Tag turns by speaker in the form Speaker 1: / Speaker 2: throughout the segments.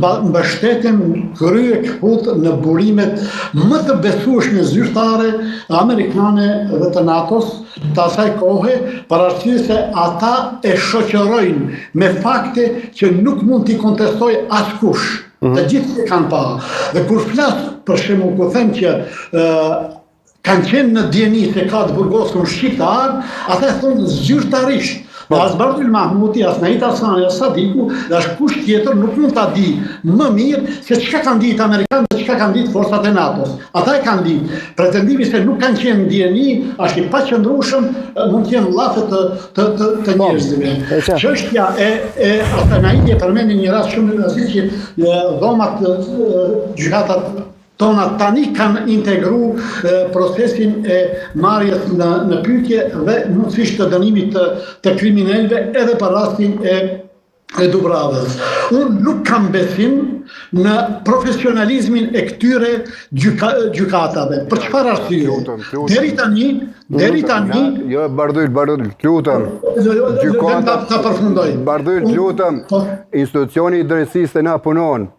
Speaker 1: mbështetim krye kput në burimet më të besueshme zyrtare amerikane dhe të NATO-s të asaj kohe, për arsye se ata e shoqërojnë me fakte që nuk mund t'i kontestoj askush. Të gjithë e kanë pa. Dhe kur flas, për shembull, ku them që kanë qenë në dieni se ka të burgosur shqiptar, ata thonë zyrtarisht. As Bardhyl Mahmuti, as Nahit Hasani, as Sadiku, dhe as kush tjetër nuk mund ta di më mirë se çka kanë ditë amerikanët dhe çka kanë ditë forcat e NATO-s. Ata e kanë ditë. Pretendimi se nuk kanë qenë ndjeni është i paqëndrueshëm, mund të jenë llafe të njerëzve. Çështja e Atanait e përmendin një rast shumë rëndësishëm që dhomat gjykatat tona tani kanë integru procesin e marrjes në pyetje dhe mundësisht të dënimit të kriminalëve edhe për rastin e Dubravës. Unë nuk kam besim në profesionalizmin e këtyre gjykatave. Për çfarë arsye? Deri tani
Speaker 2: Jo, Bardhyl, lutem.
Speaker 1: Gjykata ta përfundoj.
Speaker 2: Bardhyl, lutem. Institucioni i drejtësisë të na punon.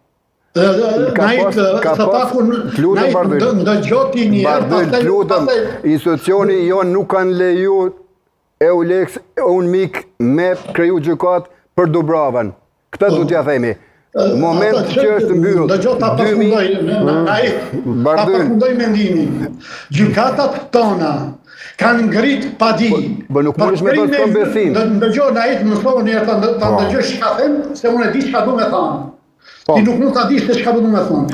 Speaker 1: Ndëgjoti një
Speaker 2: herë. Institucioni jonë nuk kanë leju EULEX, UNMIK me kriju gjykat për Dubravën. Këtë du t'ja themi. Moment që është mbyllur.
Speaker 1: Ndëgjota përfundoj mendimin. Gjykatat tona kanë ngrit padi.
Speaker 2: Nuk mund me të të besim.
Speaker 1: Ndëgjoj Nait, mësova një herë ta ndëgjoj çka them, se unë e di çka du me thënë. Ti nuk mund ta dish se çka do të thonë.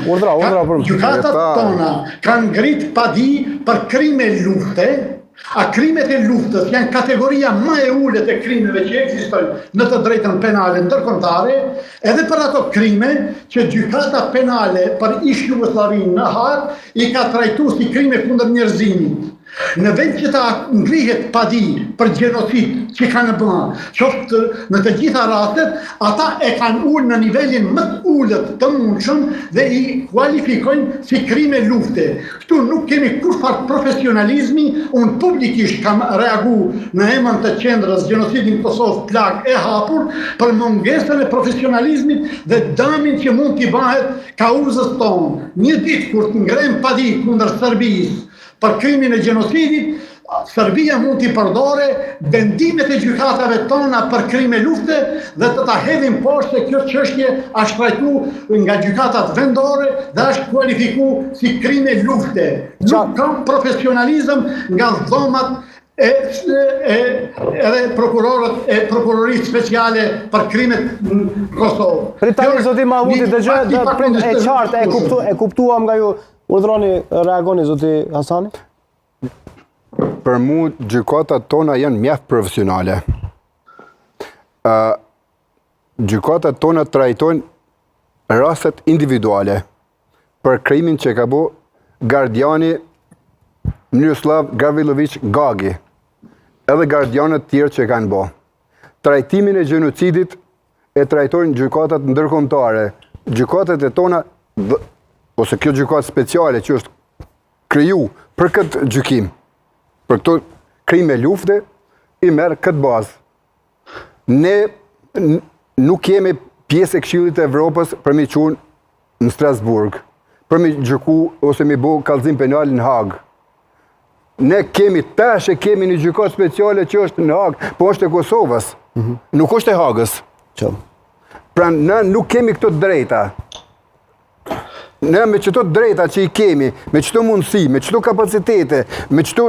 Speaker 1: Gjykatat tona kanë ngrit padi për krime lufte, a krimet e luftës janë kategoria më e ulët e krimeve që ekzistojnë në të drejtën penale ndërkombëtare, edhe për ato krime që gjykata penale për ish-Jugosllavinë në Hag i ka trajtuar si krime kundër njerëzimit. Në vend që ta ngrihet padi për gjenocid që kanë bërë, qoftë në të gjitha rastet, ata e kanë ullë në nivelin më të ullët të mundshëm dhe i kualifikojnë si krime lufte. Këtu nuk kemi kurfar profesionalizmi, unë publikisht kam reagu në emën të qendrës Gjenocidin Kosovë Plag e hapur për mungesën e profesionalizmit dhe damin që mund t'i bëhet kauzës tonë. Një ditë kur të ngrem padi kundër Serbisë për krimin e gjenocidit, Serbia mund t'i përdore vendimet e gjykatave tona për krime lufte dhe të ta hedhin poshtë se kjo çështje është trajtuar nga gjykatat vendore dhe është kualifikuar si krime lufte. Nuk kam profesionalizëm nga dhomat edhe prokurorët e prokurorisë speciale për krimet në Kosovë.
Speaker 3: Pritani zoti Mahmuti, dëgjoj e qartë, e kuptuam nga ju. Urdhroni, reagoni zoti Hasani?
Speaker 2: Për mu, gjykatat tona janë mjaft profesionale. Gjykatat tona trajtojnë rastet individuale për krimin që ka bo gardiani Miroslav Gavrilović Gagi, edhe gardianët tjerë që kanë bo. Trajtimin e gjenocidit e trajtojnë gjykatat ndërkombëtare. Gjykatat e tona, ose kjo gjykat speciale që është kriju për këtë gjykim, për këto krime lufte, i merë këtë bazë. Ne nuk jemi pjesë e Këshillit të Evropës për me qunë në Strasburg, për me gjyku ose me bo kallëzim penal në Hag. Ne kemi kemi një gjykat speciale që është në Hag, po është e Kosovës, nuk është e Hagës. Pra ne nuk kemi këto drejta. Ne me qëto drejta që i kemi, me qëto mundësi, me qëto kapacitete, me qëto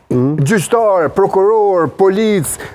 Speaker 2: gjyqtarë, prokuror, policë,